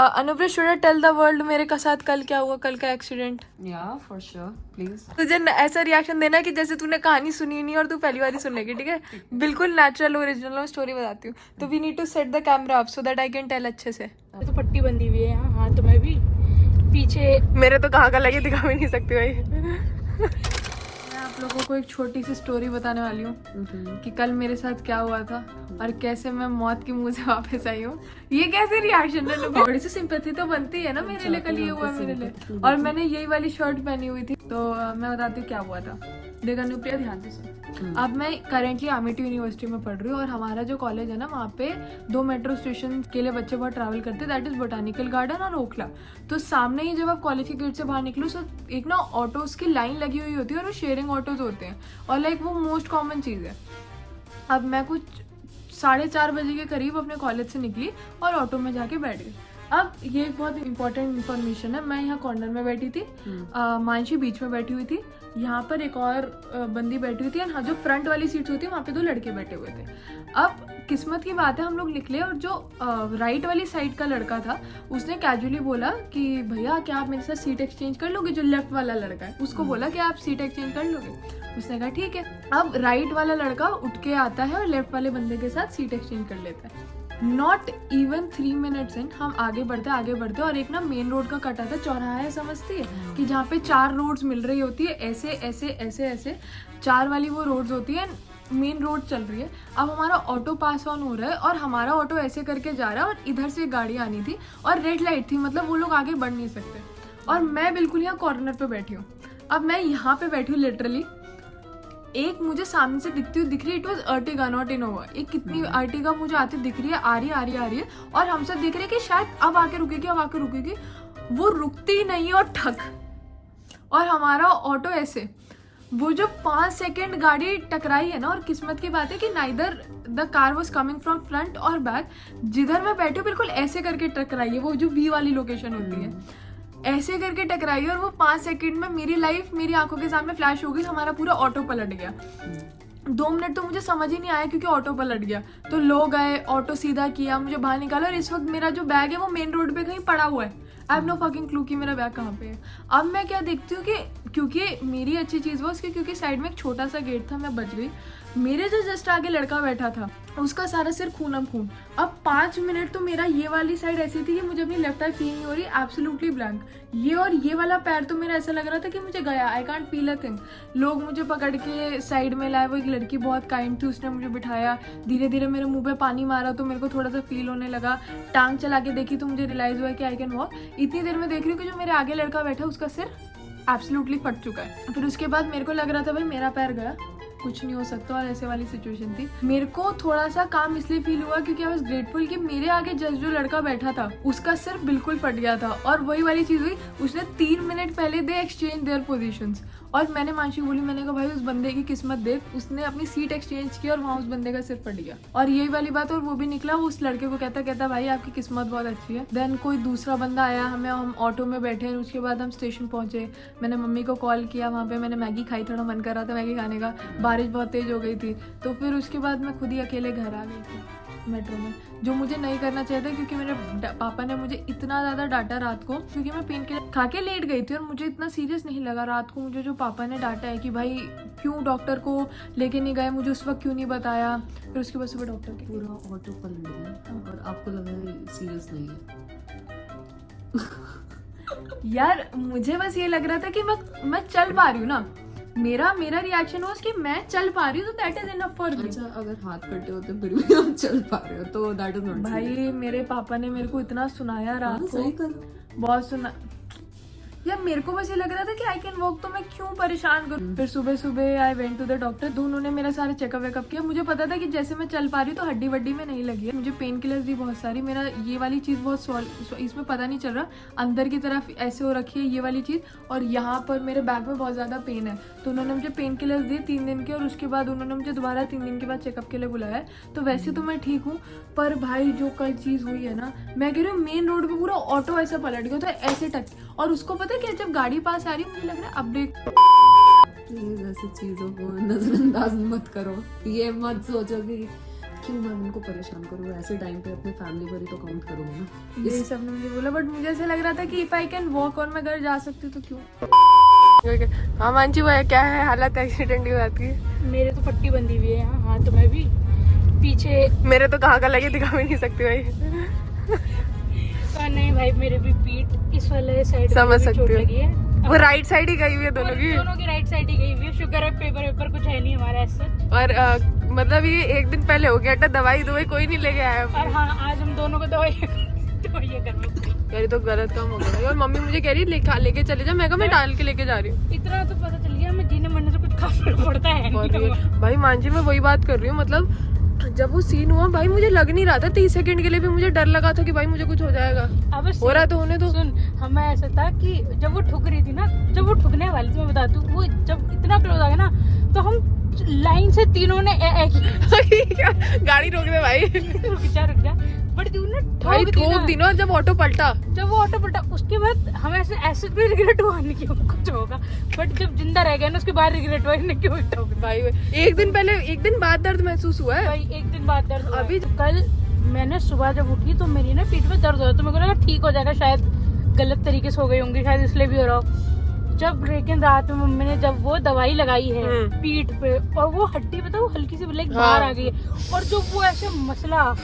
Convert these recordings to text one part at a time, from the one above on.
Anupriya should I tell the world मेरे का साथ कल क्या हुआ, कल का एक्सीडेंट? या फॉर श्योर प्लीज। तुझे ऐसा रिएक्शन देना कि जैसे तूने कहानी सुनी नहीं और तू पहली बार ही सुनेगी, ठीक है? बिल्कुल नेचुरल ओरिजिनल मैं स्टोरी बताती हूँ। तो we need to set the camera up so that I can tell अच्छे से। तो पट्टी बंधी हुई है यहाँ हाथ में भी, पीछे मेरे तो कहाँ का लगे दिखा भी नहीं सकती भाई। मैं आप लोगों को एक छोटी सी स्टोरी बताने वाली हूँ कि कल मेरे साथ क्या हुआ था और कैसे मैं मौत के मुंह से वापस आई हूँ। ये कैसे रिएक्शन है? थोड़ी सी सिंपैथी तो बनती है ना मेरे लिए, कल ये हुआ मेरे लिए। और मैंने यही वाली शर्ट पहनी हुई थी। तो मैं बताती हूँ क्या हुआ था। देख अनुप्रिया ध्यान से सुन। अब मैं करेंटली अमिटी यूनिवर्सिटी में पढ़ रही हूँ और हमारा जो कॉलेज है ना वहाँ पे 2 मेट्रो स्टेशन के लिए बच्चे बहुत ट्रैवल करते हैं, दैट इज बोटानिकल गार्डन और ओखला। तो सामने ही जब आप कॉलेज के गेट से बाहर निकलो तो एक ना ऑटोज की लाइन लगी हुई होती है और वो शेयरिंग ऑटोज होते हैं और लाइक वो मोस्ट कॉमन चीज़ है। अब मैं कुछ 4:30 बजे के करीब अपने कॉलेज से निकली और ऑटो में जाके बैठ गई। अब ये एक बहुत इंपॉर्टेंट इन्फॉर्मेशन है, मैं यहाँ कॉर्नर में बैठी थी, मानसी बीच में बैठी हुई थी, यहाँ पर एक और बंदी बैठी हुई थी और हाँ जो फ्रंट वाली सीट्स होती है वहाँ पे 2 लड़के बैठे हुए थे। अब किस्मत की बात है हम लोग निकले और जो राइट वाली साइड का लड़का था उसने कैजुअली बोला कि भैया क्या आप मेरे साथ सीट एक्सचेंज कर लोगे? जो लेफ्ट वाला लड़का है उसको बोला कि आप सीट एक्सचेंज कर लोगे? उसने कहा ठीक है। अब राइट वाला लड़का उठ के आता है और लेफ्ट वाले बंदे के साथ सीट एक्सचेंज कर लेता है। नॉट इवन 3 मिनट्स इन हम आगे बढ़ते और एक ना मेन रोड का कटा था, चौराहा है समझती है कि जहाँ पे 4 रोड्स मिल रही होती है, ऐसे ऐसे ऐसे ऐसे 4 वाली वो रोड्स होती है, मेन रोड चल रही है। अब हमारा ऑटो पास ऑन हो रहा है और हमारा ऑटो ऐसे करके जा रहा है और इधर से एक गाड़ी आनी थी और रेड लाइट थी, मतलब वो लोग आगे बढ़ नहीं सकते और मैं बिल्कुल यहाँ कॉर्नर पे बैठी हूँ। अब मैं यहाँ पे बैठी हूँ लिटरली, एक मुझे सामने से दिखती हुई दिख रही है, it was Ertiga not Innova. एक कितनी अर्टिगा मुझे आती दिख रही है, आ रही है और हम सब देख रहे हैं कि शायद अब आके रुकेगी, वो रुकती ही नहीं और ठक। और हमारा ऑटो ऐसे, वो जो 5 सेकेंड गाड़ी टकराई है ना, और किस्मत की बात है कि neither the car was coming from front और बैक, जिधर मैं बैठी हूँ बिल्कुल ऐसे करके टकराई है, वो जो बी वाली लोकेशन होती है ऐसे करके टकराई और वो 5 सेकंड में मेरी लाइफ मेरी आंखों के सामने फ्लैश हो गई। हमारा पूरा ऑटो पलट गया। 2 मिनट तो मुझे समझ ही नहीं आया क्योंकि ऑटो पलट गया। तो लोग आए, ऑटो सीधा किया, मुझे बाहर निकाला और इस वक्त मेरा जो बैग है वो मेन रोड पे कहीं पड़ा हुआ है। I have no fucking clue कि मेरा बैग कहाँ पे है। अब मैं क्या देखती हूँ कि क्योंकि मेरी अच्छी चीज़ वो उसकी, क्योंकि साइड में एक छोटा सा गेट था, मैं बच गई। मेरे जो जस्ट आगे लड़का बैठा था उसका सारा सिर खूनम खून। अब 5 मिनट तो मेरा ये वाली साइड ऐसी थी कि मुझे अपनी लेफ्ट आई फील नहीं हो रही, एब्सोल्युटली ब्लैंक। ये और ये वाला पैर तो मेरा ऐसा लग रहा था कि मुझे गया, I can't feel a thing. लोग मुझे पकड़ के साइड में लाए, वो एक लड़की बहुत काइंड थी, उसने मुझे बिठाया, धीरे धीरे मेरे मुंह पे पानी मारा तो मेरे को थोड़ा सा फील होने लगा। टांग चला के देखी तो मुझे रियलाइज हुआ कि आई कैन वॉक। इतनी देर में देख रही हूँ कि जो मेरे आगे लड़का बैठा उसका सिर एब्सोल्युटली फट चुका है। फिर उसके बाद मेरे को लग रहा था भाई मेरा पैर गया, कुछ नहीं हो सकता, और ऐसे वाली सिचुएशन थी। मेरे को थोड़ा सा काम इसलिए फील हुआ क्योंकि आई वाज ग्रेटफुल कि मेरे आगे जस्ट जो लड़का बैठा था उसका सिर बिल्कुल फट गया था। और वही वाली चीज हुई, उसने 3 मिनट पहले दे एक्सचेंज देयर पोजीशंस। और मैंने मानसी बोली, मैंने कहा भाई उस बंदे की किस्मत देख, उसने अपनी सीट एक्सचेंज की और वहाँ उस बंदे का सिर फट गया। और यही वाली बात, और वो भी निकला वो उस लड़के को कहता भाई आपकी किस्मत बहुत अच्छी है। देन कोई दूसरा बंदा आया, हम ऑटो में बैठे, उसके बाद हम स्टेशन पहुंचे। मैंने मम्मी को कॉल किया, वहाँ पे मैंने मैगी खाई, थोड़ा मन कर रहा था मैगी खाने का, बारिश बहुत तेज हो गई थी। तो फिर उसके बाद मैं खुद ही अकेले घर आ गई थी मेट्रो में, जो मुझे नहीं करना चाहिए था क्योंकि मेरे पापा ने मुझे इतना ज़्यादा डांटा रात को, क्योंकि मैं पेन किलर खा के लेट गई थी और मुझे इतना सीरियस नहीं लगा। रात को मुझे जो पापा ने डांटा है कि भाई क्यों डॉक्टर को लेके नहीं गए, मुझे उस वक्त क्यों नहीं बताया। फिर उसके बाद सुबह डॉक्टर के पूरा ऑटो पलट गया और आपको लगा सीरियस नहीं है। यार मुझे बस ये लग रहा था कि मैं चल पा रही हूँ ना, मेरा रिएक्शन was कि मैं चल पा रही हूँ, तो that is enough for me. अच्छा, अगर हाथ कटे होते फिर भी आप चल पा रहे हो तो दैट इज नॉट। भाई मेरे पापा ने मेरे को इतना सुनाया रात को, सही कर, बहुत सुना यार। मेरे को बस ये लग रहा था कि आई कैन वॉक, तो मैं क्यों परेशान करूँ। फिर सुबह I went to the doctor, तो उन्होंने मेरा सारे चेकअप वेकअप किया। मुझे पता था कि जैसे मैं चल पा रही हूँ तो हड्डी वड्डी में नहीं लगी है। मुझे पेन किलर्स दी बहुत सारी, मेरा ये वाली चीज़ बहुत इसमें पता नहीं चल रहा, अंदर की तरफ ऐसे हो रखी है ये वाली चीज़, और यहाँ पर मेरे बैक में बहुत ज़्यादा पेन है। तो उन्होंने मुझे पेन किलर्स दिए 3 दिन के, और उसके बाद उन्होंने मुझे दोबारा 3 दिन के बाद चेकअप के लिए बुलाया है। तो वैसे तो मैं ठीक हूँ, पर भाई जो कल चीज़ हुई है ना, मैं कह रही हूँ मेन रोड पर पूरा ऑटो ऐसा पलट गया था, ऐसे टच। और उसको पता है क्या, जब गाड़ी पास आ रही मुझे लग रहा है अब ब्रेक। प्लीज ऐसी चीजों को नजरअंदाज मत करो। ये मत सोचो कि क्यों मैम उनको परेशान करूँ, ऐसे टाइम पे अपनी फैमिली पर ही तो काउंट करूँगा ना। ये सब ने मुझे बोला, बट मुझे ऐसा लग रहा था कि इफ आई कैन वॉक और मैं घर जा सकती हूँ तो क्यों। हाँ मानसी, वो क्या है हालत एक्सीडेंट की बात की? मेरे तो पट्टी बंधी हुई है यहाँ हाथ में भी, पीछे। मेरे तो कहाँ का लगे दिखा भी नहीं सकती भाई। नहीं भाई, मेरे भी पीठ इस वाले साइड समझ सकती चोट हूँ। लगी है। वो राइट साइड ही गई हुई है दोनों की। दोनों की राइट साइड ही गई हुई है। शुक्र है पेपर कुछ है नहीं हमारा ऐसा। और मतलब ये एक दिन पहले हो गया था, दवाई कोई नहीं लेके आया। और हाँ, आज हम दोनों को दवाइयाँ करनी। यार ये तो गलत काम हो गया। और मम्मी मुझे कह रही लेके चले जा, मैं कहा मैं डाल के लेके जा रही हूँ। इतना तो पता चल गया, मैं जीने मरने से कुछ खास फर्क पड़ता है नहीं। भाई मानसी, मैं वही बात कर रही हूँ, मतलब जब वो सीन हुआ भाई मुझे लग नहीं रहा था 30 सेकंड के लिए भी, मुझे डर लगा था कि भाई मुझे कुछ हो जाएगा। अब हो रहा तो होने दो। सुन, हमें ऐसा था कि जब वो ठुक रही थी ना, जब वो ठुकने वाली थी, मैं बता दूं, वो जब इतना क्लोज आ गया ना, तो हम लाइन से तीनों ने गाड़ी रोक दे भाई। रुक जा, बट तू ना भाई ठोक दी ना जब ऑटो पलटा। जब वो ऑटो पलटा उसके बाद हमें ऐसे भी रिग्रेट हुआ नहीं कि कुछ होगा, बट जब जिंदा रह गया ना उसके बाद रिग्रेट हुआ नहीं क्यों ठोक। भाई एक दिन बाद दर्द महसूस हुआ है भाई, एक दिन बाद दर्द हुआ है। अभी कल मैंने सुबह जब उठी तो मेरी ना पीठ में दर्द हो रहा, तो मेरे को लगा ठीक हो जाएगा, शायद गलत तरीके से हो गई होंगी, शायद इसलिए भी हो रहा हो। जब लेकिन रात में मम्मी ने जब वो दवाई लगाई है पीठ पे, और वो हड्डी बताओ हल्की सी ब्लैक बाहर आ गई है, और जो वो ऐसे मसला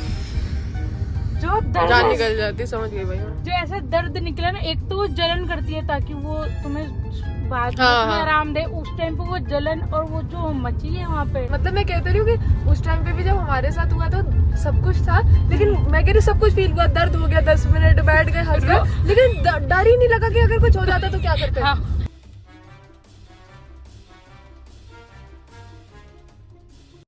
जो दर्द जान निकल जाती है, समझ गई भाई। जो ऐसा दर्द निकला ना, एक तो वो जलन करती है ताकि वो तुम्हें बाद में हाँ। आराम दे, उस टाइम पे वो जलन और वो जो मची है वहाँ पे। मतलब मैं कहते रही हूँ कि उस टाइम पे भी जब हमारे साथ हुआ तो सब कुछ था, लेकिन मैं कह रही सब कुछ फील हुआ, दर्द हो गया, 10 मिनट बैठ गए, हंस गए, लेकिन डर ही नहीं लगा कि अगर कुछ हो जाता तो क्या करते। हाँ,